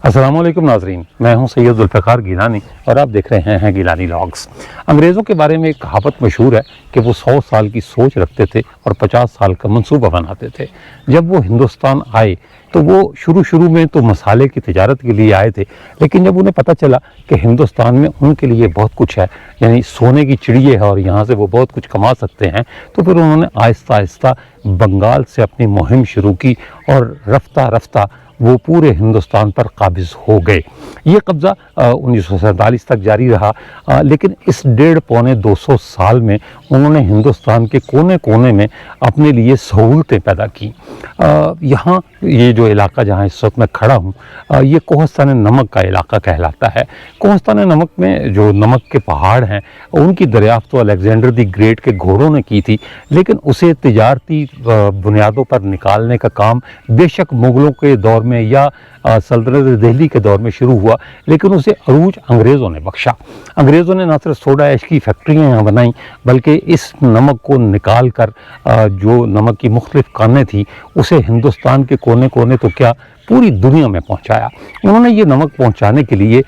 अस्सलाम वालेकुम नाज़रीन, मैं हूं सैयद जुल्फ़िकार गिलानी और आप देख रहे हैं गिलानी लॉग्स। अंग्रेज़ों के बारे में एक कहावत मशहूर है कि वो 100 साल की सोच रखते थे और 50 साल का मंसूबा बनाते थे। जब वो हिंदुस्तान आए तो वो शुरू में तो मसाले की तिजारत के लिए आए थे, लेकिन जब उन्हें पता चला कि हिंदुस्तान में उनके लिए बहुत कुछ है, यानी सोने की चिड़िया है और यहाँ से वो बहुत कुछ कमा सकते हैं, तो फिर उन्होंने आहिस्ता आहिस्ता बंगाल से अपनी मुहिम शुरू की और रफ्ता रफ्ता वो पूरे हिंदुस्तान पर काबिज़ हो गए। ये कब्ज़ा 1947 तक जारी रहा, लेकिन इस 150-200 साल में उन्होंने हिंदुस्तान के कोने कोने में अपने लिए सहूलतें पैदा की। यहाँ ये जो इलाका जहाँ इस वक्त मैं खड़ा हूँ, ये कोहस्तान नमक का इलाका कहलाता है। कोहस्तान नमक में जो नमक के पहाड़ हैं उनकी दरियाफ्त तो अलेक्जेंडर द ग्रेट के घोड़ों ने की थी, लेकिन उसे तिजारती बुनियादों पर निकालने का काम बेशक मुग़लों के दौर में या सल्तनत दिल्ली के दौर में शुरू हुआ, लेकिन उसे अरूज अंग्रेज़ों ने बख्शा। अंग्रेज़ों ने न सिर्फ सोडा ऐश की फैक्ट्रियाँ यहाँ बनाई, बल्कि इस नमक को निकाल कर जो नमक की मुख्तलिफ कानें थी उसे हिंदुस्तान के कोने कोने तो क्या पूरी दुनिया में पहुंचाया। उन्होंने ये नमक पहुंचाने के लिए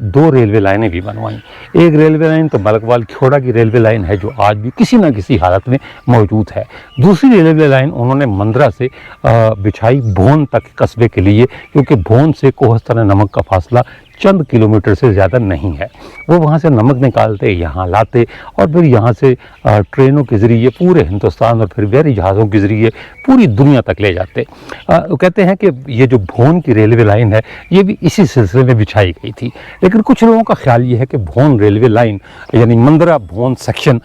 2 रेलवे लाइनें भी बनवाईं। एक रेलवे लाइन तो मलकवाल खेड़ा की रेलवे लाइन है जो आज भी किसी न किसी हालत में मौजूद है। दूसरी रेलवे लाइन उन्होंने मंदरा से बिछाई भोन तक कस्बे के लिए, क्योंकि भोन से कोहस्तान नमक का फासला चंद किलोमीटर से ज़्यादा नहीं है। वो वहाँ से नमक निकालते, यहाँ लाते और फिर यहाँ से ट्रेनों के ज़रिए पूरे हिंदुस्तान और फिर बहरी जहाज़ों के ज़रिए पूरी दुनिया तक ले जाते। वो कहते हैं कि ये जो भोन की रेलवे लाइन है ये भी इसी सिलसिले में बिछाई गई थी। लेकिन कुछ लोगों का ख्याल ये है कि भोन रेलवे लाइन यानी मंदरा भोन सेक्शन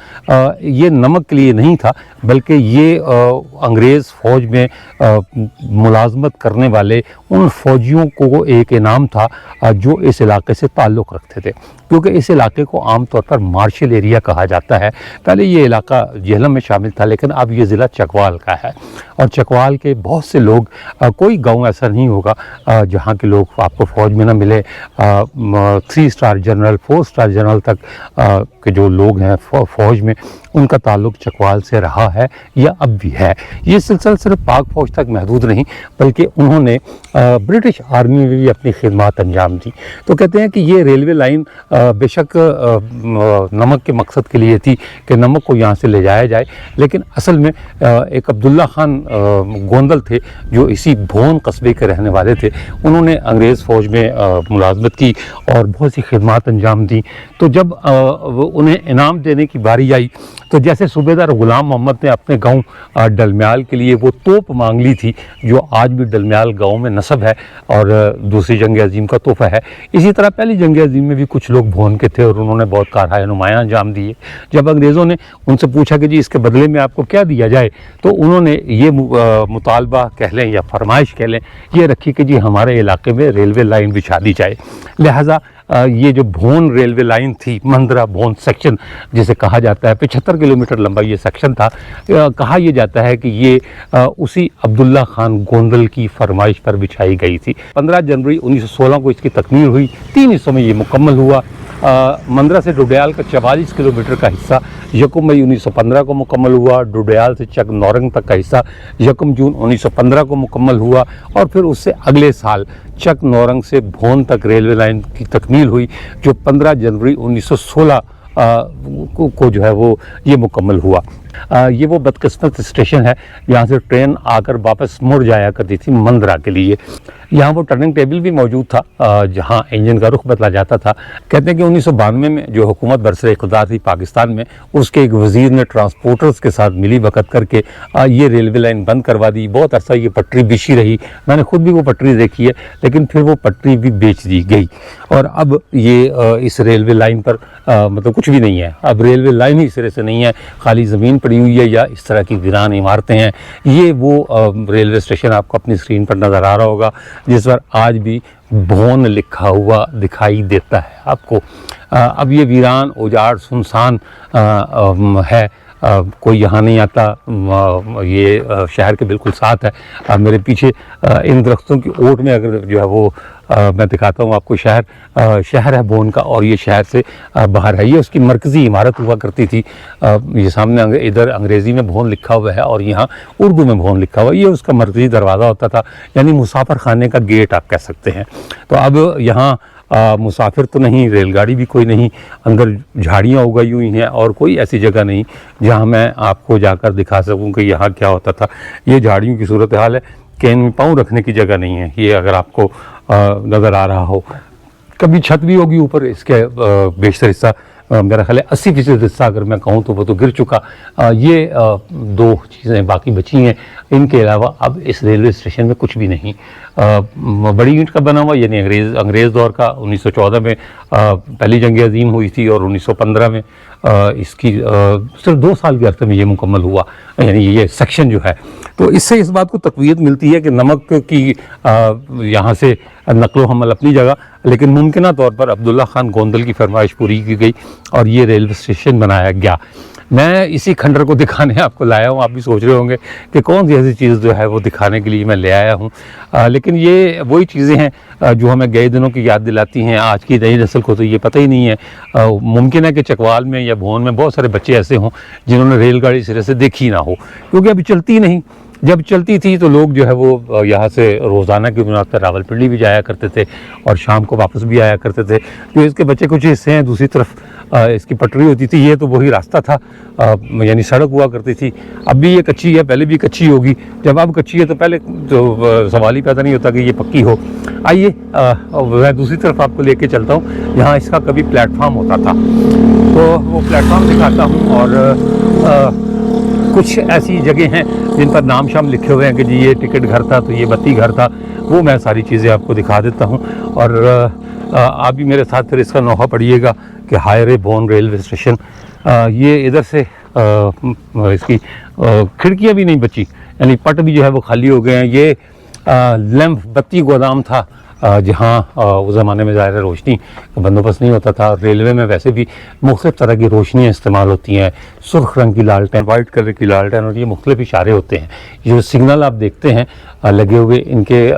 ये नमक के लिए नहीं था, बल्कि ये अंग्रेज़ फ़ौज में मुलाजमत करने वाले उन फ़ौजियों को एक इनाम था जो इस इलाके से ताल्लुक़ रखते थे, क्योंकि इस इलाके को आमतौर पर मार्शल एरिया कहा जाता है। पहले ये इलाका जेहलम में शामिल था, लेकिन अब ये ज़िला चकवाल का है और चकवाल के बहुत से लोग, कोई गांव ऐसा नहीं होगा जहां के लोग आपको फ़ौज में ना मिले। 3 स्टार जनरल 4 स्टार जनरल तक के जो लोग हैं फ़ौज में, उनका ताल्लुक़ चकवाल से रहा है या अब भी है। ये सिलसिला सिर्फ पाक फ़ौज तक महदूद नहीं, बल्कि उन्होंने ब्रिटिश आर्मी में भी अपनी खिदमत अंजाम दी। तो कहते हैं कि ये रेलवे लाइन बेशक नमक के मकसद के लिए थी कि नमक को यहाँ से ले जाया जाए, लेकिन असल में एक अब्दुल्ला खान गोंदल थे जो इसी भोन कस्बे के रहने वाले थे। उन्होंने अंग्रेज़ फ़ौज में मुलाजमत की और बहुत सी खिदमत अंजाम दी। तो जब उन्हें इनाम देने की बारी आई तो जैसे सूबेदार ग़ुलाम मोहम्मद ने अपने गांव डलम्याल के लिए वो तोप मांग ली थी जो आज भी डलम्याल गांव में नस्ब है और दूसरी जंग अज़ीम का तोहफ़ा है, इसी तरह पहली जंग अज़ीम में भी कुछ लोग भोन के थे और उन्होंने बहुत कारहाय नुमायाँ अंजाम दिए। जब अंग्रेज़ों ने उनसे पूछा कि जी इसके बदले में आपको क्या दिया जाए, तो उन्होंने ये मुतालबा कह लें या फरमाइश कह लें ये रखी कि जी हमारे इलाके में रेलवे लाइन बिछा दी जाए। लिहाजा ये जो भोन रेलवे लाइन थी, मंदरा भोन सेक्शन जिसे कहा जाता है, 75 किलोमीटर लंबा ये सेक्शन था। कहा यह जाता है कि ये उसी अब्दुल्ला खान गोंदल की फरमाइश पर बिछाई गई थी। 15 जनवरी 1916 को इसकी तकमील हुई, 3 हिस्सों में ये मुकम्मल हुआ। मंदरा से डुडयाल का 44 किलोमीटर का हिस्सा 1 मई 1915 को मुकम्मल हुआ। डुडयाल से चक नौरंग तक का हिस्सा 1 जून 1915 को मुकम्मल हुआ और फिर उससे अगले साल चक नौरंग से भोन तक रेलवे लाइन की तकमील हुई, जो 15 जनवरी 1916 को जो है वो ये मुकम्मल हुआ। ये वो बदकिस्मत स्टेशन है जहाँ से ट्रेन आकर वापस मुड़ जाया करती थी मंदरा के लिए। यहाँ वो टर्निंग टेबल भी मौजूद था जहाँ इंजन का रुख बदला जाता था। कहते हैं कि 1992 में जो हुकूमत बरसर इक़्तिदार थी पाकिस्तान में, उसके एक वज़ीर ने ट्रांसपोर्टर्स के साथ मिली भगत करके ये रेलवे लाइन बंद करवा दी। बहुत अरसा ये पटरी बिछी रही, मैंने खुद भी वो पटरी देखी है, लेकिन फिर वो पटरी भी बेच दी गई और अब ये इस रेलवे लाइन पर मतलब कुछ भी नहीं है। अब रेलवे लाइन ही सिरे से नहीं है, खाली ज़मीन पड़ी हुई है या इस तरह की वीरान इमारतें हैं। ये वो रेलवे स्टेशन आपको अपनी स्क्रीन पर नज़र आ रहा होगा जिस पर आज भी भोन लिखा हुआ दिखाई देता है आपको। अब ये वीरान उजाड़ सुनसान है, कोई यहाँ नहीं आता। ये शहर के बिल्कुल साथ है। मेरे पीछे इन दरख्तों की ओट में अगर जो है वो मैं दिखाता हूँ आपको शहर है बोन का, और ये शहर से बाहर है। ये उसकी मरकज़ी इमारत हुआ करती थी। ये सामने इधर अंग्रेज़ी में भोन लिखा हुआ है और यहाँ उर्दू में भोन लिखा हुआ है। ये उसका मरकज़ी दरवाज़ा होता था, यानी मुसाफिर खाने का गेट आप कह सकते हैं। तो अब यहाँ मुसाफिर तो नहीं, रेलगाड़ी भी कोई नहीं, अंदर झाड़ियाँ उगाई हुई हैं और कोई ऐसी जगह नहीं जहाँ मैं आपको जाकर दिखा सकूँ कि यहाँ क्या होता था। ये झाड़ियों की सूरत हाल है कि इनमें पाँव रखने की जगह नहीं है। ये अगर आपको नज़र आ रहा हो, कभी छत भी होगी ऊपर, इसके बेशतर हिस्सा मेरा ख्याल है 80% हिस्सा अगर मैं कहूँ तो वो तो गिर चुका। ये दो चीज़ें बाकी बची हैं। इनके अलावा अब इस रेलवे स्टेशन में कुछ भी नहीं। बड़ी ईंट का बना हुआ, यानी अंग्रेज़ दौर का। 1914 में पहली जंग अज़ीम हुई थी और 1915 में इसकी सिर्फ 2 साल के अरसे में ये मुकम्मल हुआ, यानी ये सेक्शन जो है। तो इससे इस बात को तक़वीयत मिलती है कि नमक की यहाँ से नकलो हमल अपनी जगह, लेकिन मुमकिना तौर पर अब्दुल्ला खान गोंदल की फरमाइश पूरी की गई और ये रेलवे स्टेशन बनाया गया। मैं इसी खंडर को दिखाने आपको लाया हूँ। आप भी सोच रहे होंगे कि कौन सी ऐसी चीज़ जो है वो दिखाने के लिए मैं ले आया हूँ, लेकिन ये वही चीज़ें हैं जो हमें गए दिनों की याद दिलाती हैं। आज की नई नस्ल को तो ये पता ही नहीं है। मुमकिन है कि चकवाल में या भोन में बहुत सारे बच्चे ऐसे हों जिन्होंने रेलगाड़ी सिरे से देखी ना हो, क्योंकि अभी चलती नहीं। जब चलती थी तो लोग जो है वो यहाँ से रोज़ाना की बुनियाद पर रावलपिंडी भी जाया करते थे और शाम को वापस भी आया करते थे। तो इसके बच्चे कुछ हिस्से हैं, दूसरी तरफ इसकी पटरी होती थी। ये तो वही रास्ता था, यानी सड़क हुआ करती थी। अब भी ये कच्ची है, पहले भी कच्ची होगी। जब अब कच्ची है तो पहले तो सवाल ही पैदा नहीं होता कि ये पक्की हो। आइए मैं दूसरी तरफ आपको लेके चलता हूँ। यहाँ इसका कभी प्लेटफार्म होता था, तो वो प्लेटफार्म दिखाता हूँ। और कुछ ऐसी जगह हैं जिन पर नाम शाम लिखे हुए हैं कि जी ये टिकट घर था, तो ये बत्ती घर था। वो मैं सारी चीज़ें आपको दिखा देता हूँ और आप भी मेरे साथ फिर इसका नोहा पढ़िएगा कि हायरे बोन रेलवे स्टेशन। ये इधर से इसकी खिड़कियाँ भी नहीं बची, यानी पट भी जो है वो खाली हो गए हैं। ये लैंप बत्ती गोदाम था जहाँ उस ज़माने में ज़ाहिर रोशनी का बंदोबस्त नहीं होता था। रेलवे में वैसे भी मुख्तलिफ़ तरह की रोशनियाँ इस्तेमाल होती हैं, सुर्ख रंग की लालटेन, वाइट कलर की लालटेन, और ये मुख्तलिफ़ इशारे होते हैं। ये जो सिग्नल आप देखते हैं लगे हुए, इनके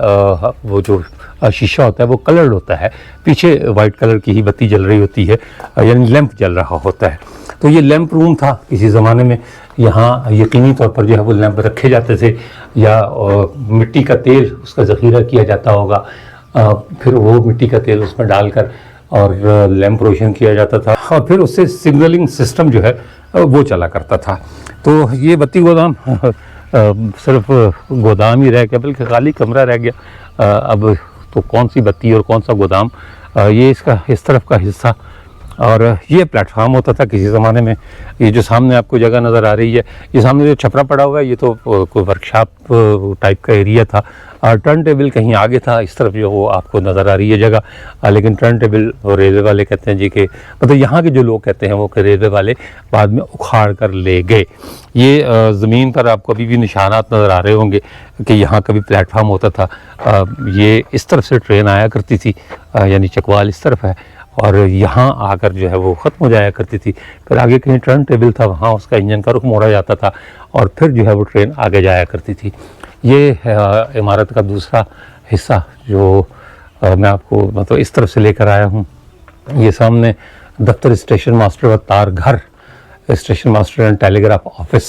वो जो शीशा होता है वो कलर्ड होता है, पीछे वाइट कलर की ही बत्ती जल रही होती है, यानी लैंप जल रहा होता है। तो ये लैंप रूम था किसी ज़माने में। यहाँ यकीनी तौर पर जो है वो लैंप रखे जाते थे, या मिट्टी का तेल उसका ज़ख़ीरा किया जाता होगा, फिर वो मिट्टी का तेल उसमें डालकर और लैंप रोशन किया जाता था, और फिर उससे सिग्नलिंग सिस्टम जो है वो चला करता था। तो ये बत्ती गोदाम सिर्फ गोदाम ही रह गया, बल्कि खाली कमरा रह गया। अब तो कौन सी बत्ती और कौन सा गोदाम, ये इसका इस तरफ का हिस्सा। और ये प्लेटफार्म होता था किसी ज़माने में। ये जो सामने आपको जगह नज़र आ रही है, ये सामने जो छपरा पड़ा हुआ है, ये तो कोई वर्कशॉप टाइप का एरिया था। टर्न टेबल कहीं आगे था, इस तरफ जो वो आपको नज़र आ रही है जगह। लेकिन टर्न टेबल रेलवे वाले कहते हैं जी कि मतलब यहाँ के जो लोग कहते हैं वो कि रेलवे वाले बाद में उखाड़ कर ले गए। ये ज़मीन पर आपको अभी भी निशानात नज़र आ रहे होंगे कि यहाँ कभी प्लेटफार्म होता था। ये इस तरफ से ट्रेन आया करती थी, यानी चकवाल इस तरफ है, और यहाँ आकर जो है वो ख़त्म हो जाया करती थी। फिर आगे कहीं टर्न टेबल था, वहाँ उसका इंजन का रुख मोड़ा जाता था और फिर जो है वो ट्रेन आगे जाया करती थी। ये इमारत का दूसरा हिस्सा जो मैं आपको मतलब इस तरफ से लेकर आया हूँ। ये सामने दफ्तर स्टेशन मास्टर व तार घर, station master and telegraph office,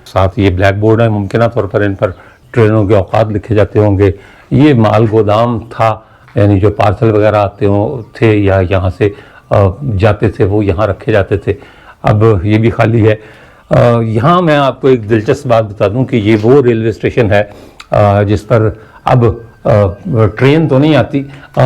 साथ ये ब्लैक बोर्ड है। मुमकिन तौर पर इन पर ट्रेनों के औकात लिखे जाते होंगे। ये माल गोदाम था, यानी जो पार्सल वगैरह आते थे या यहाँ से जाते थे वो यहाँ रखे जाते थे। अब ये भी खाली है। यहाँ मैं आपको एक दिलचस्प बात बता दूं कि ये वो रेलवे स्टेशन है जिस पर अब ट्रेन तो नहीं आती,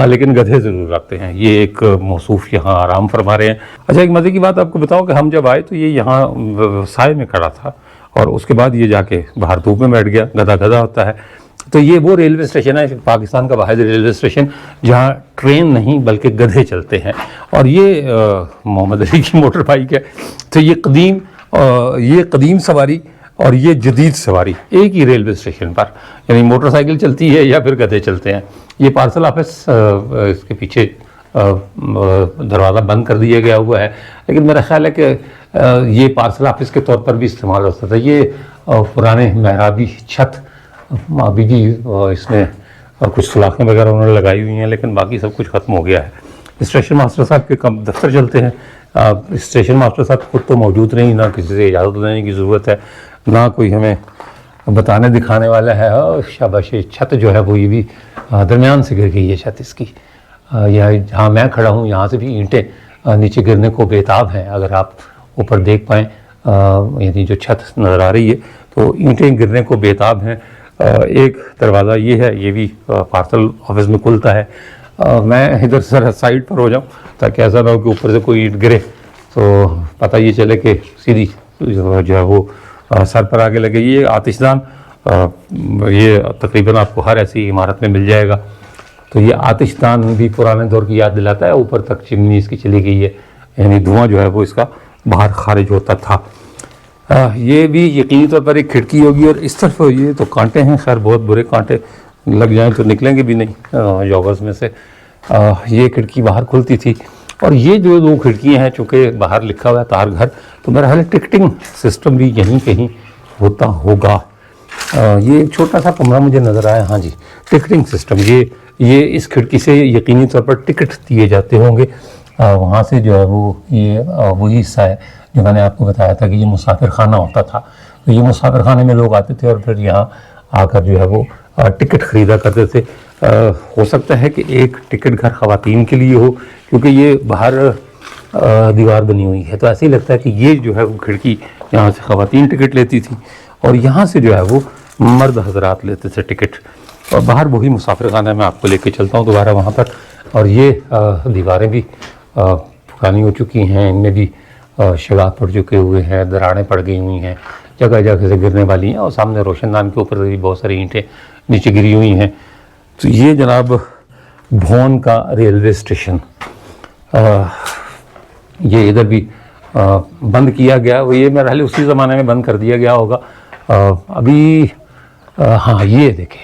लेकिन गधे ज़रूर आते हैं। ये एक मौसूफ़ यहाँ आराम फरमा रहे हैं। अच्छा, एक मज़े की बात आपको बताऊं कि हम जब आए तो ये यहाँ साए में खड़ा था और उसके बाद ये जाके बाहर धूप में बैठ गया। गधा गधा होता है। तो ये वो रेलवे स्टेशन है, पाकिस्तान का वाहिद रेलवे स्टेशन जहाँ ट्रेन नहीं बल्कि गधे चलते हैं। और ये मोहम्मद अली की मोटर बाइक है। तो ये कदीम सवारी और ये जदीद सवारी एक ही रेलवे स्टेशन पर, यानी मोटरसाइकिल चलती है या फिर गधे चलते हैं। ये पार्सल ऑफिस, इसके पीछे दरवाज़ा बंद कर दिया गया हुआ है, लेकिन मेरा ख्याल है कि ये पार्सल ऑफिस के तौर पर भी इस्तेमाल होता था। ये पुराने महराबी छत अभी भी इसमें और कुछ सुलाखें वगैरह उन्होंने लगाई हुई हैं, लेकिन बाकी सब कुछ ख़त्म हो गया है। स्टेशन मास्टर साहब के कम दफ्तर चलते हैं। स्टेशन मास्टर साहब खुद तो मौजूद नहीं, ना किसी से इजाज़त लेने की ज़रूरत है, ना कोई हमें बताने दिखाने वाला है। और शाबाश, छत जो है वो ये भी दरमियान से गिर गई है छत इसकी। यह जहाँ मैं खड़ा हूँ यहाँ से भी ईंटें नीचे गिरने को बेताब हैं। अगर आप ऊपर देख पाएँ, यानी जो छत नज़र आ रही है तो ईंटें गिरने को बेताब हैं। एक दरवाज़ा ये है, ये भी पार्सल ऑफिस में खुलता है। मैं इधर सर साइड पर हो जाऊँ ताकि ऐसा ना हो कि ऊपर से कोई ईंट गिरे तो पता ये चले कि सीधी जो है वो सर पर आगे लगे। ये आतिशदान ये तकरीबन आपको हर ऐसी इमारत में मिल जाएगा। तो ये आतिशदान भी पुराने दौर की याद दिलाता है। ऊपर तक चिमनी इसकी चली गई है, यानी धुआं जो है वो इसका बाहर खारिज होता था। ये भी यकीनी तौर पर एक खिड़की होगी। और इस तरफ ये तो कांटे हैं, खैर बहुत बुरे कांटे, लग जाएं तो निकलेंगे भी नहीं जॉगर्स में से। ये खिड़की बाहर खुलती थी। और ये जो दो खिड़कियाँ हैं, चूँकि बाहर लिखा हुआ है तार घर, तो मेरा ख्याल टिकटिंग सिस्टम भी यहीं कहीं होता होगा। ये एक छोटा सा कमरा मुझे नज़र आया, हाँ जी, टिकटिंग सिस्टम। ये इस खिड़की से यकीनी तौर पर टिकट दिए जाते होंगे। वहाँ से जो है वो ये वही हिस्सा है जो मैंने आपको बताया था कि ये मुसाफिर खाना होता था। तो ये मुसाफिर खाने में लोग आते थे और फिर यहाँ आकर जो है वो टिकट ख़रीदा करते थे। हो सकता है कि एक टिकट घर ख़वातीन के लिए हो, क्योंकि ये बाहर दीवार बनी हुई है, तो ऐसे ही लगता है कि ये जो है वो खिड़की, यहाँ से ख़वातीन टिकट लेती थी और यहाँ से जो है वो मर्द हजरात लेते थे टिकट। और बाहर वही मुसाफिर खाना मैं आपको लेके चलता हूँ दोबारा वहाँ पर। और ये दीवारें भी पुरानी हो चुकी हैं, इनमें भी शगाफ पड़ चुके हुए हैं, दरारें पड़ गई हुई हैं, जगह जगह से गिरने वाली हैं। और सामने रोशनदान के ऊपर भी बहुत सारी ईंटें नीचे गिरी हुई हैं। तो ये जनाब भौन का रेलवे स्टेशन, ये इधर भी बंद किया गया। वो ये मेरे ख्याल उसी ज़माने में बंद कर दिया गया होगा। अभी हाँ, ये देखें,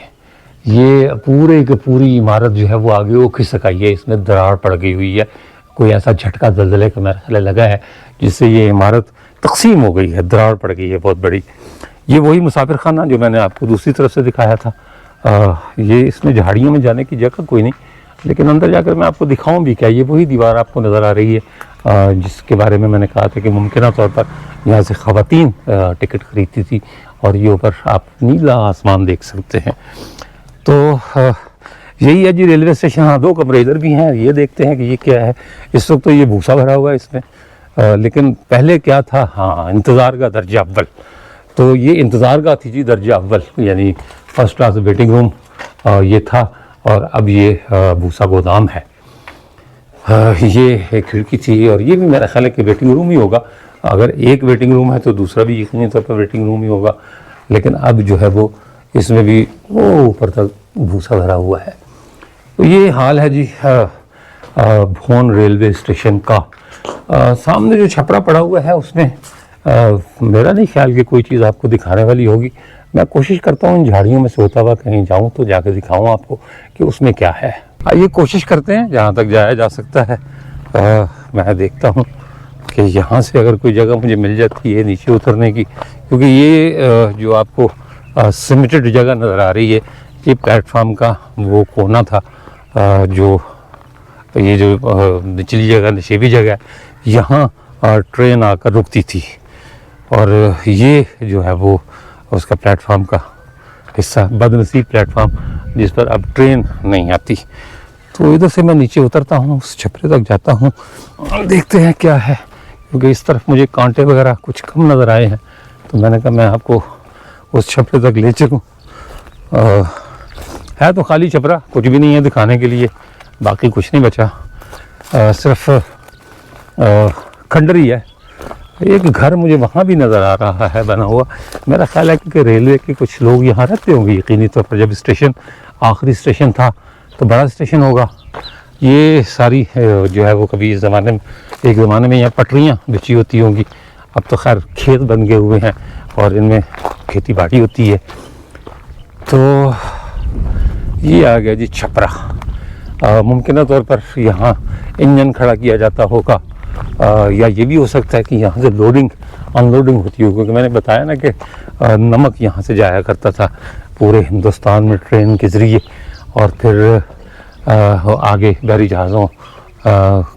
ये पूरे की पूरी इमारत जो है वो आगे वो खिसक आई है, इसमें दरार पड़ गई हुई है। कोई ऐसा झटका ज़लज़ले का मेरा ख्याल लगा है जिससे ये इमारत तकसीम हो गई है, दरार पड़ गई है बहुत बड़ी। ये वही मुसाफिर खाना जो मैंने आपको दूसरी तरफ से दिखाया था। ये इसमें झाड़ियों में जाने की जगह कोई नहीं, लेकिन अंदर जाकर मैं आपको दिखाऊं भी क्या। ये वही दीवार आपको नज़र आ रही है जिसके बारे में मैंने कहा था कि मुमकिन तौर पर यहाँ से ख़वातीन टिकट ख़रीदती थी। और ये ऊपर आप नीला आसमान देख सकते हैं। तो यही है जी रेलवे स्टेशन। हाँ, दो कमरे इधर भी हैं। ये देखते हैं कि ये क्या है। इस वक्त तो ये भूसा भरा हुआ है इसमें, लेकिन पहले क्या था, हाँ, इंतज़ार का दर्जा अव्वल। तो ये इंतज़ार का थी जी दर्जा अव्वल, यानी फर्स्ट क्लास वेटिंग रूम ये था। और अब ये भूसा गोदाम है। ये एक खिड़की थी और ये भी मेरा ख्याल है कि वेटिंग रूम ही होगा। अगर एक वेटिंग रूम है तो दूसरा भी यकीनी तौर पर वेटिंग रूम ही होगा। लेकिन अब जो है वो इसमें भी वो ऊपर तक भूसा भरा हुआ है। तो ये हाल है जी भौन रेलवे स्टेशन का। सामने जो छपरा पड़ा हुआ है उसमें मेरा नहीं ख्याल कि कोई चीज़ आपको दिखाने वाली होगी। मैं कोशिश करता हूँ इन झाड़ियों में से होता हुआ कहीं जाऊँ तो जाकर दिखाऊँ आपको कि उसमें क्या है। आइए कोशिश करते हैं जहाँ तक जाया जा सकता है। मैं देखता हूँ कि यहाँ से अगर कोई जगह मुझे मिल जाती है नीचे उतरने की, क्योंकि ये जो आपको सिमेंटेड जगह नज़र आ रही है, ये प्लेटफार्म का वो कोना था जो ये जो निचली जगह, निचेवी जगह, यहाँ ट्रेन आकर रुकती थी। और ये जो है वो उसका प्लेटफार्म का हिस्सा, बदनसीब प्लेटफार्म जिस पर अब ट्रेन नहीं आती। तो इधर से मैं नीचे उतरता हूँ, उस छपरे तक जाता हूँ, देखते हैं क्या है। क्योंकि इस तरफ मुझे कांटे वगैरह कुछ कम नज़र आए हैं, तो मैंने कहा मैं आपको उस छपरे तक ले चलूँ। है तो खाली छपरा, कुछ भी नहीं है दिखाने के लिए, बाकी कुछ नहीं बचा। सिर्फ खंडर ही है। एक घर मुझे वहाँ भी नज़र आ रहा है बना हुआ। मेरा ख्याल है कि रेलवे के कुछ लोग यहाँ रहते होंगे यकीनी तौर पर। जब स्टेशन आखिरी स्टेशन था तो बड़ा स्टेशन होगा। ये सारी जो है वो कभी इस ज़माने में, एक ज़माने में यहाँ पटरियाँ बिछी होती होंगी। अब तो खैर खेत बन गए हुए हैं और इनमें खेती बाड़ी होती है। तो ये आ गया जी छपरा। मुमकिन तौर पर यहाँ इंजन खड़ा किया जाता होगा, या ये भी हो सकता है कि यहाँ से लोडिंग अनलोडिंग होती हो, क्योंकि मैंने बताया ना कि नमक यहाँ से जाया करता था पूरे हिंदुस्तान में ट्रेन के ज़रिए। और फिर आगे बहरी जहाज़ों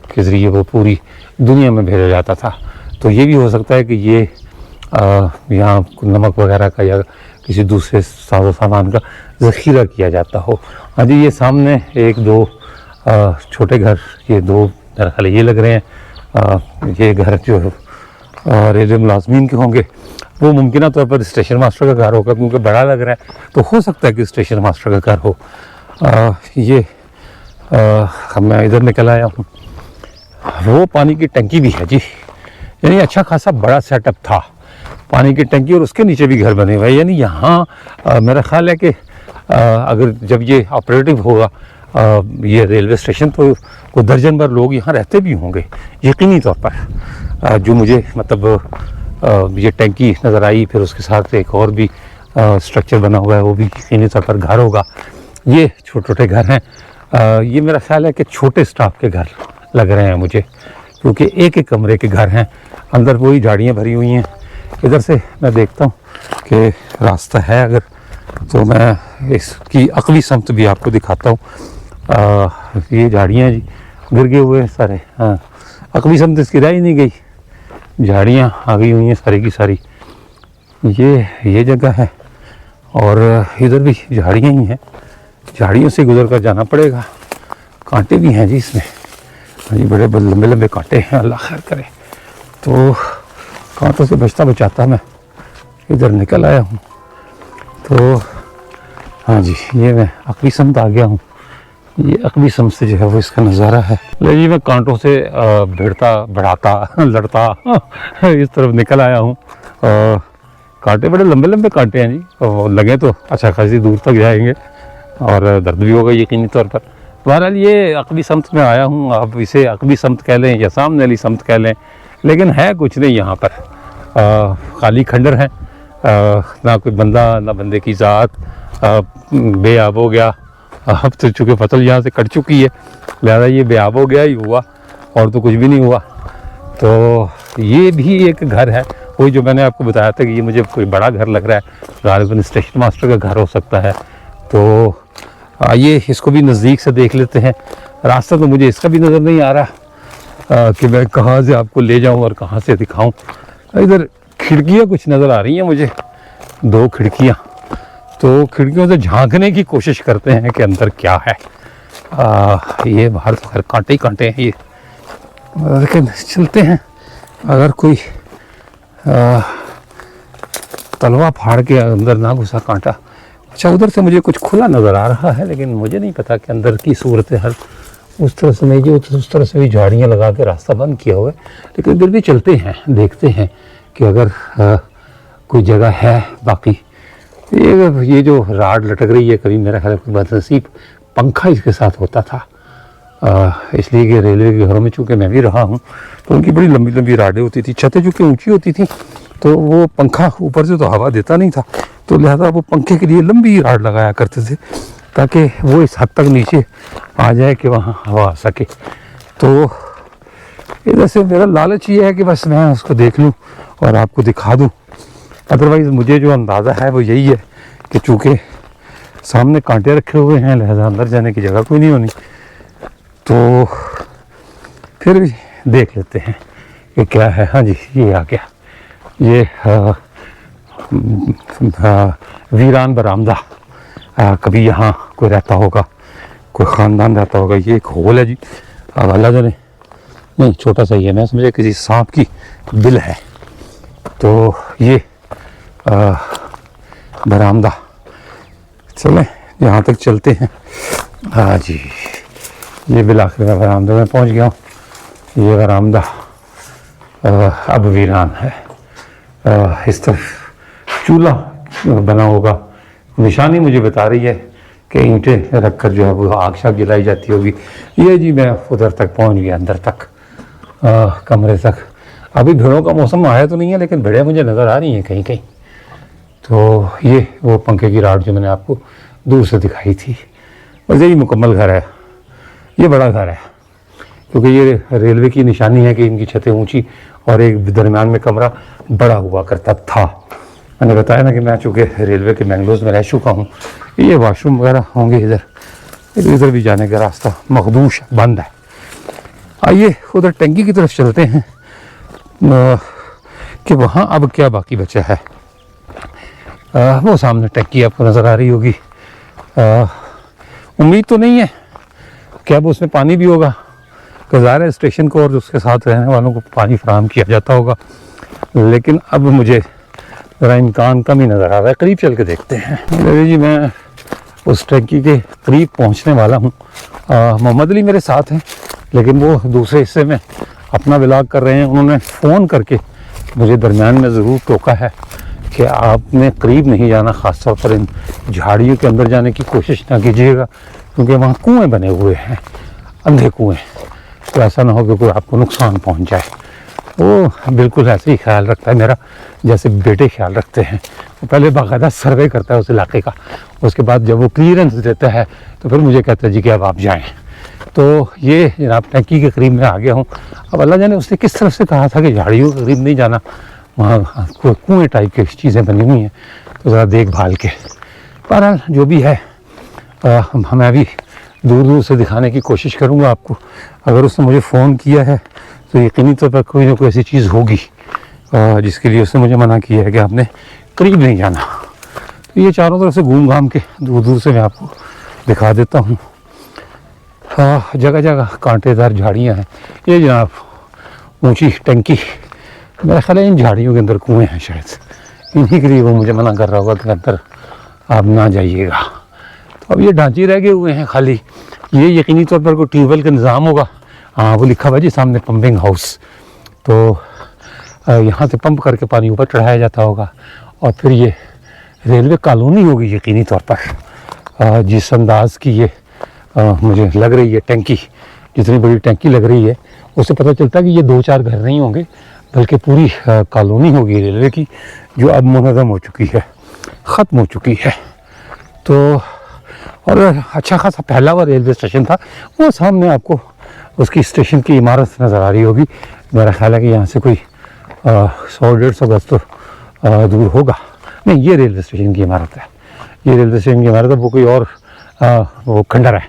के ज़रिए वो पूरी दुनिया में भेजा जाता था। तो ये भी हो सकता है कि ये यहाँ नमक वगैरह का या किसी दूसरे साजो सामान का ज़ख़ीरा किया जाता हो। हाँ जी, ये सामने एक दो छोटे घर, ये दो मेरा ख्याल ये लग रहे हैं। ये घर जो रेलवे मुलाजमीन के होंगे, वो मुमकिन तौर पर स्टेशन मास्टर का घर होगा, क्योंकि बड़ा लग रहा है तो हो सकता है कि स्टेशन मास्टर का घर हो। ये मैं इधर निकल आया हूँ, वो पानी की टंकी भी है जी, यानी अच्छा खासा बड़ा सेटअप था, पानी की टंकी और उसके नीचे भी घर बने हुए हैं। यानी यहाँ मेरा ख्याल है कि अगर जब ये ऑपरेटिव होगा ये रेलवे स्टेशन, तो कोई दर्जन भर लोग यहाँ रहते भी होंगे यकीनी तौर पर। जो मुझे मतलब ये टंकी नज़र आई, फिर उसके साथ एक और भी स्ट्रक्चर बना हुआ है, वो भी यकीनी तौर पर घर होगा। ये छोटे छोटे घर हैं, ये मेरा ख्याल है कि छोटे स्टाफ के घर लग रहे हैं मुझे, क्योंकि एक एक कमरे के घर हैं, अंदर वही झाड़ियाँ भरी हुई हैं। इधर से मैं देखता हूँ कि रास्ता है अगर, तो मैं इसकी अगली समत भी आपको दिखाता हूँ। ये झाड़ियाँ जी गिर गए हुए हैं सारे, हाँ अगली समत इसकी रह ही नहीं गई, झाड़ियाँ आ गई हुई हैं सारी की सारी। ये जगह है और इधर भी झाड़ियाँ ही हैं, झाड़ियों से गुजर कर जाना पड़ेगा। कांटे भी हैं जी इसमें, हाँ जी बड़े लंबे लंबे कांटे हैं, अल्लाह खैर करे। तो कांटों से बचता बचाता मैं इधर निकल आया हूँ। तो हाँ जी, ये मैं अकबी समत आ गया हूँ, ये अकबी समत से जो है वो इसका नज़ारा है। ले जी, मैं कांटों से भिड़ता बढ़ाता लड़ता इस तरफ निकल आया हूँ। कांटे बड़े लंबे लंबे कांटे हैं जी, और लगे तो अच्छा खासी दूर तक जाएंगे और दर्द भी होगा यकीनी तौर पर। बहरहाल ये अकबी समत में आया हूँ, आप इसे अकबी समत कह लें या सामने वाली समत कह लें, लेकिन है कुछ नहीं यहाँ पर, खाली खंडर हैं, ना कोई बंदा ना बंदे की ज़ात, बेआब हो गया। अब तो चूँकि फसल यहाँ से कट चुकी है, लिहाजा ये बेआब हो गया ही हुआ, और तो कुछ भी नहीं हुआ। तो ये भी एक घर है, वही जो मैंने आपको बताया था कि ये मुझे कोई बड़ा घर लग रहा है, गालिबन स्टेशन मास्टर का घर हो सकता है। तो आइए इसको भी नज़दीक से देख लेते हैं। रास्ता तो मुझे इसका भी नज़र नहीं आ रहा कि मैं कहाँ से आपको ले जाऊँ और कहाँ से दिखाऊँ। इधर खिड़कियाँ कुछ नज़र आ रही हैं मुझे, दो खिड़कियाँ, तो खिड़कियों से झांकने की कोशिश करते हैं कि अंदर क्या है। ये बाहर तो खैर कांटे ही कांटे हैं ये, लेकिन चलते हैं। अगर कोई तलवा फाड़ के अंदर ना घुसा कांटा। अच्छा, उधर से मुझे कुछ खुला नज़र आ रहा है, लेकिन मुझे नहीं पता कि अंदर की सूरत है। उस तरह से नहीं, जो उस तरह से भी झाड़ियाँ लगा के रास्ता बंद किया हुआ है, लेकिन फिर भी चलते हैं, देखते हैं कि अगर कोई जगह है। बाकी ये जो राड लटक रही है, कभी मेरा ख्याल बदनसीब पंखा इसके साथ होता था, इसलिए कि रेलवे के घरों में चूँकि मैं भी रहा हूँ, तो उनकी बड़ी लंबी लंबी राडें होती थी, छतें चूँकि ऊँची होती थी, तो वो पंखा ऊपर से तो हवा देता नहीं था, तो लिहाजा वो पंखे के लिए लंबी राड लगाया करते थे, ताकि वो इस हद तक नीचे आ जाए कि वहाँ हवा आ सके। तो इधर से मेरा लालच ये है कि बस मैं उसको देख लूँ और आपको दिखा दूँ। अदरवाइज़ मुझे जो अंदाज़ा है वो यही है कि चूँकि सामने कांटे रखे हुए हैं, लिहाजा अंदर जाने की जगह कोई नहीं होनी, तो फिर भी देख लेते हैं कि क्या है। हाँ जी, ये आ गया, ये वीरान बरामदा। कभी यहाँ कोई रहता होगा, कोई ख़ानदान रहता होगा। ये एक होल है जी, अल्लाह जाने, नहीं छोटा सा ही है, मैं समझे किसी सांप की बिल है। तो ये बरामदा, चलें यहाँ तक चलते हैं। हाँ जी, ये बिल आखिर में बरामदा में पहुँच गया हूँ। ये बरामदा अब वीरान है। इस तरफ चूल्हा बना होगा, निशानी मुझे बता रही है कि ईंटें रखकर जो है वो आग शाग जलाई जाती होगी। ये जी मैं उधर तक पहुंच गया, अंदर तक, कमरे तक। अभी भेड़ों का मौसम आया तो नहीं है, लेकिन भेड़ें मुझे नज़र आ रही हैं कहीं कहीं। तो ये वो पंखे की राड जो मैंने आपको दूर से दिखाई थी, और यही मुकम्मल घर है। ये बड़ा घर है, क्योंकि ये रेलवे की निशानी है कि इनकी छतें ऊँची और एक दरमियान में कमरा बड़ा हुआ करता था। मैंने बताया ना कि मैं चूँकि रेलवे के मैंगलोर में रह चुका हूँ। ये वाशरूम वगैरह होंगे इधर, इधर भी जाने का रास्ता मखदूश बंद है। आइए उधर टंकी की तरफ चलते हैं कि वहाँ अब क्या बाकी बचा है। वो सामने टंकी आपको नज़र आ रही होगी। उम्मीद तो नहीं है कि अब उसमें पानी भी होगा, ज़ाहिर है स्टेशन को और उसके साथ रहने वालों को पानी फराहम किया जाता होगा, लेकिन अब मुझे ज़रा इम्कान कम ही नज़र आ रहा है। करीब चल के देखते हैं। जी मैं उस टंकी के करीब पहुंचने वाला हूं। मोहम्मद अली मेरे साथ हैं, लेकिन वो दूसरे हिस्से में अपना व्लॉग कर रहे हैं। उन्होंने फ़ोन करके मुझे दरमियान में ज़रूर टोका है कि आपने करीब नहीं जाना, ख़ासतौर पर इन झाड़ियों के अंदर जाने की कोशिश ना कीजिएगा, क्योंकि वहाँ कुएँ बने हुए हैं, अंधे कुएँ, तो ऐसा ना हो कि कोई आपको नुकसान पहुँच जाए। वो बिल्कुल ऐसे ही ख्याल रखता है मेरा, जैसे बेटे ख्याल रखते हैं। वो पहले बाकायदा सर्वे करता है उस इलाके का, उसके बाद जब वो क्लियरेंस देता है तो फिर मुझे कहता है जी कि अब आप जाएँ। तो ये जनाब टंकी के करीब में आ गया हूँ। अब अल्लाह जाने उसने किस तरफ से कहा था कि झाड़ियों के करीब नहीं जाना, वहाँ कुएँ टाइप की चीज़ें बनी हुई हैं, तो ज़रा देखभाल के। बहरहाल जो भी है मैं भी दूर दूर से दिखाने की कोशिश करूँगा आपको। अगर उसने मुझे फ़ोन किया है तो यकीनी तौर पर कोई ना कोई ऐसी चीज़ होगी जिसके लिए उसने मुझे मना किया है कि आपने करीब नहीं जाना। तो ये चारों तरफ से घूम घाम के दूर दूर से मैं आपको दिखा देता हूँ। जगह जगह कांटेदार झाड़ियाँ हैं। ये जनाब ऊंची टंकी, मेरा ख्याल है इन झाड़ियों के अंदर कुएँ हैं शायद, इन्हीं के लिए वो मुझे मना कर रहा होगा कि अंदर आप ना जाइएगा। तो अब ये ढांचे रह गए हुए हैं खाली। ये यकीनी तौर पर कोई ट्यूबवेल का निज़ाम होगा। हाँ वो लिखा हुआ जी सामने पंपिंग हाउस, तो यहाँ से पंप करके पानी ऊपर चढ़ाया जाता होगा और फिर ये रेलवे कॉलोनी होगी यकीनी तौर पर। जिस अंदाज की ये मुझे लग रही है टंकी, जितनी बड़ी टंकी लग रही है उससे पता चलता है कि ये 2-4 घर नहीं होंगे, बल्कि पूरी कॉलोनी होगी रेलवे की, जो अब मुनज़्ज़म हो चुकी है, ख़त्म हो चुकी है। तो और अच्छा खासा फैला हुआ रेलवे स्टेशन था। वो सामने आपको उसकी स्टेशन की इमारत नज़र आ रही होगी। मेरा ख्याल है कि यहाँ से कोई 100-150 गज तो दूर होगा। नहीं, ये रेलवे स्टेशन की इमारत है, ये रेलवे स्टेशन की इमारत है। वो कोई और वो खंडर है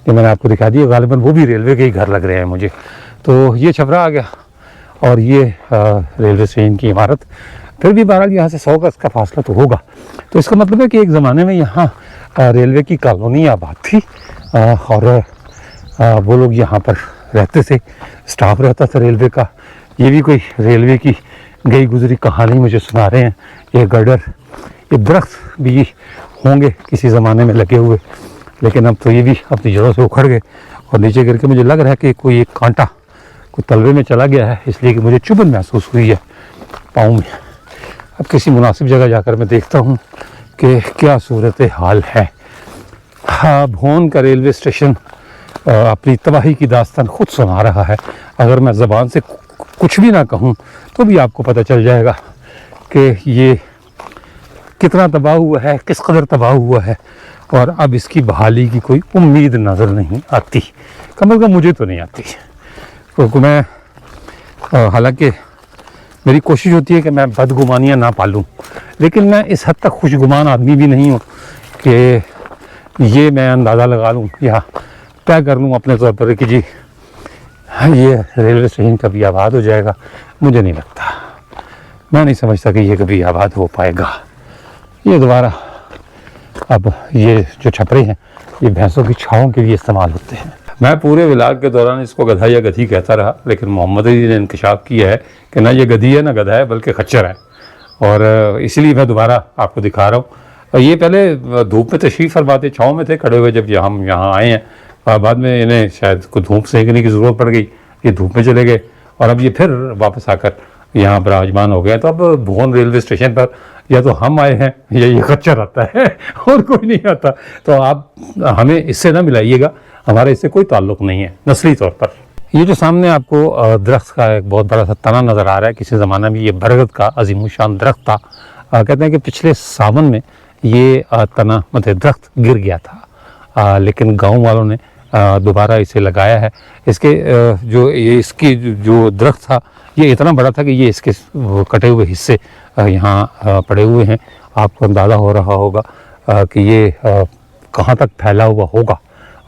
जो मैंने आपको दिखा दिया, गालिबन वो भी रेलवे के ही घर लग रहे हैं मुझे। तो ये छपरा आ गया और ये रेलवे स्टेशन की इमारत। फिर भी बहरहाल यहाँ से 100 गज का फासला तो होगा। तो इसका मतलब है कि एक ज़माने में यहाँ रेलवे की कॉलोनी आबाद थी और वो लोग यहाँ पर रहते थे, स्टाफ रहता था रेलवे का। ये भी कोई रेलवे की गई गुजरी कहानी मुझे सुना रहे हैं। ये गर्डर, ये दरख्त भी होंगे किसी ज़माने में लगे हुए, लेकिन अब तो ये भी अपनी जड़ों से उखड़ गए और नीचे गिर के मुझे लग रहा है कि कोई एक कांटा कोई तलवे में चला गया है, इसलिए कि मुझे चुभन महसूस हुई है पाँव में। अब किसी मुनासिब जगह जाकर मैं देखता हूँ कि क्या सूरत हाल है। हाँ, भोन का रेलवे स्टेशन अपनी तबाही की दास्तान खुद सुना रहा है। अगर मैं ज़बान से कुछ भी ना कहूँ तो भी आपको पता चल जाएगा कि ये कितना तबाह हुआ है, किस कदर तबाह हुआ है, और अब इसकी बहाली की कोई उम्मीद नज़र नहीं आती। कम अज़ कम मुझे तो नहीं आती। तो मैं हालांकि मेरी कोशिश होती है कि मैं बदगुमानियाँ ना पालूँ, लेकिन मैं इस हद तक खुशगुमान आदमी भी नहीं हूँ कि ये मैं अंदाज़ा लगा लूँ या तय कर लूँ अपने तौर पर कि जी ये रेलवे स्टेशन कभी आबाद हो जाएगा। मुझे नहीं लगता, मैं नहीं समझता कि ये कभी आबाद हो पाएगा। ये दोबारा अब ये जो छपरे हैं ये भैंसों की छाँव के लिए इस्तेमाल होते हैं। मैं पूरे व्लॉग के दौरान इसको गधा या गधी कहता रहा, लेकिन मोहम्मद अली ने इंकशाफ किया है कि ना ये गधी है ना गधा है, बल्कि खच्चर है, और इसलिए मैं दोबारा आपको दिखा रहा हूँ। ये पहले धूप में तशरीफ़ फरमाते, छाँव में थे खड़े हुए जब हम यहाँ आए हैं। बाद में इन्हें शायद को धूप सेकने की ज़रूरत पड़ गई, ये धूप में चले गए और अब ये फिर वापस आकर यहाँ पर आजमान हो गए। तो अब भोन रेलवे स्टेशन पर या तो हम आए हैं या ये खच्चर आता है और कोई नहीं आता। तो आप हमें इससे ना मिलाइएगा, हमारा इससे कोई ताल्लुक़ नहीं है नस्ली तौर पर। ये जो सामने आपको दरख्त का एक बहुत बड़ा सा तना नज़र आ रहा है, किसी ज़माने में ये बरगद का अजीमुशान दरख्त था। कहते हैं कि पिछले सावन में ये तना मतलब दरख्त गिर गया था, लेकिन गाँव वालों ने दोबारा इसे लगाया है। इसके इसकी जो दरख्त था ये इतना बड़ा था कि ये इसके कटे हुए हिस्से यहाँ पड़े हुए हैं। आपको अंदाज़ा हो रहा होगा कि ये कहाँ तक फैला हुआ होगा।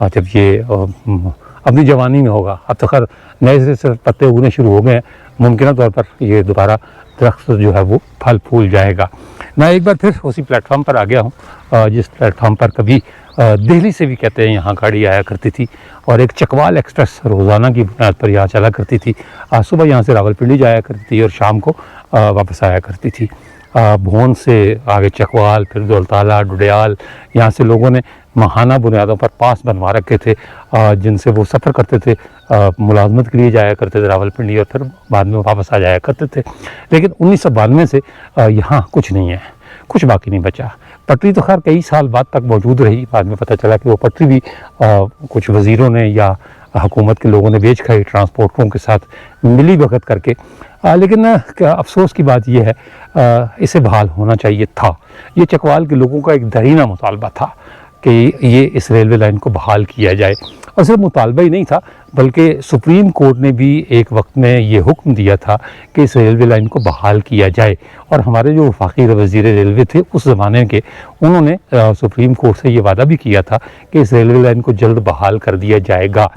जब ये अपनी जवानी में होगा। अब तो खैर नए से पत्ते उगने शुरू हो गए हैं, मुमकिन तौर पर ये दोबारा दरख्त जो है वो फल फूल जाएगा। मैं एक बार फिर उसी प्लेटफॉर्म पर आ गया हूँ जिस प्लेटफॉर्म पर कभी दिल्ली से भी कहते हैं यहाँ गाड़ी आया करती थी, और एक चकवाल एक्सप्रेस रोज़ाना की बुनियाद पर यहाँ चला करती थी। सुबह यहाँ से रावलपिंडी जाया करती थी और शाम को वापस आया करती थी। भोन से आगे चकवाल, फिर दौलताला, डुडियाल, यहाँ से लोगों ने माहाना बुनियादों पर पास बनवा रखे थे जिनसे वो सफ़र करते थे, मुलाजमत के लिए जाया करते थे रावलपिंडी, और फिर बाद में वापस आ जाया करते थे। लेकिन 1992 से यहाँ कुछ नहीं है, कुछ बाकी नहीं बचा। पटरी तो खैर कई साल बाद तक मौजूद रही, बाद में पता चला कि वो पटरी भी कुछ वज़ीरों ने या हुकूमत के लोगों ने बेच खाई ट्रांसपोर्टरों के साथ मिली भगत करके। लेकिन अफसोस की बात यह है इसे बहाल होना चाहिए था। ये चकवाल के लोगों का एक दरीना मुतालबा था कि ये इस रेलवे लाइन को बहाल किया जाए, और सिर्फ मुतालबा ही नहीं था बल्कि सुप्रीम कोर्ट ने भी एक वक्त में ये हुक्म दिया था कि इस रेलवे लाइन को बहाल किया जाए। और हमारे जो वफाकी वज़ीर रेलवे थे उस ज़माने के, उन्होंने सुप्रीम कोर्ट से ये वादा भी किया था कि इस रेलवे लाइन को जल्द बहाल कर दिया जाएगा।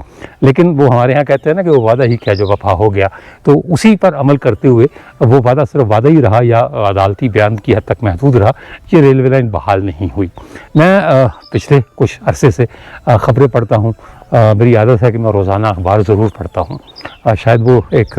लेकिन वो हमारे यहाँ कहते हैं ना कि वो वादा ही क्या जो वफा हो गया, तो उसी पर अमल करते हुए वो वादा सिर्फ वादा ही रहा या अदालती बयान की हद तक महदूद रहा। ये रेलवे लाइन बहाल नहीं हुई। मैं पिछले कुछ अरसे से ख़बरें पढ़ता हूँ। मेरी आदत है कि मैं रोज़ाना अखबार ज़रूर पढ़ता हूँ। शायद वो एक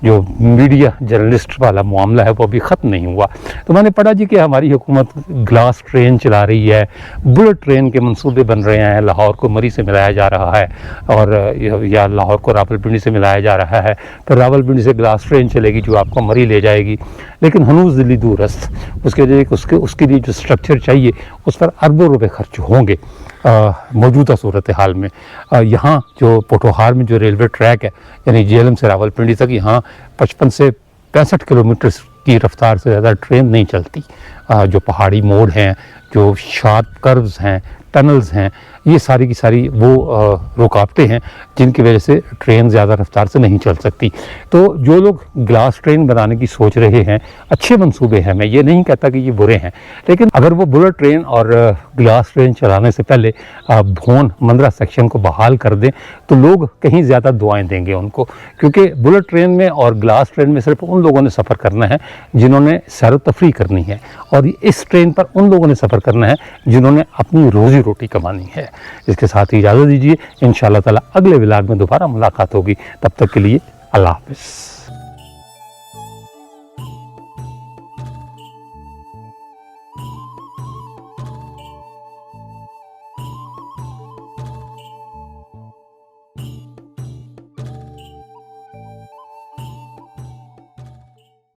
जो मीडिया जर्नलिस्ट वाला मामला है वो अभी ख़त्म नहीं हुआ। तो मैंने पढ़ा जी कि हमारी हुकूमत ग्लास ट्रेन चला रही है, बुलेट ट्रेन के मंसूबे बन रहे हैं, लाहौर को मरी से मिलाया जा रहा है, और या लाहौर को रावलपिंडी से मिलाया जा रहा है, फिर रावलपिंडी से ग्लास ट्रेन चलेगी जो आपको मरी ले जाएगी। लेकिन हनूज़ दिल्ली दूरस्त, उसके लिए जो स्ट्रक्चर चाहिए उस पर अरबों रुपए खर्च होंगे मौजूदा सूरत हाल में। यहाँ जो पोठोहार में जो रेलवे ट्रैक है, यानी जेएलएम से रावलपिंडी तक, यहाँ 55 से 65 किलोमीटर की रफ्तार से ज़्यादा ट्रेन नहीं चलती। जो पहाड़ी मोड़ हैं, जो शार्प कर्व्स हैं, टनल्स हैं, ये सारी की सारी वो रुकावटें हैं जिनकी वजह से ट्रेन ज़्यादा रफ्तार से नहीं चल सकती। तो जो लोग ग्लास ट्रेन बनाने की सोच रहे हैं, अच्छे मंसूबे हैं, मैं ये नहीं कहता कि ये बुरे हैं, लेकिन अगर वो बुलेट ट्रेन और ग्लास ट्रेन चलाने से पहले भोन मंदरा सेक्शन को बहाल कर दें तो लोग कहीं ज़्यादा दुआएं देंगे उनको। क्योंकि बुलेट ट्रेन में और ग्लास ट्रेन में सिर्फ उन लोगों ने सफ़र करना है जिन्होंने सैर व तफरी करनी है, और इस ट्रेन पर उन लोगों ने सफ़र करना है जिन्होंने अपनी रोज़ी रोटी कमानी है। इसके साथ ही इजाज़त दीजिए, इंशाअल्लाह ताला अगले व्लॉग में दोबारा मुलाकात होगी। तब तक के लिए अल्लाह हाफ़िज़।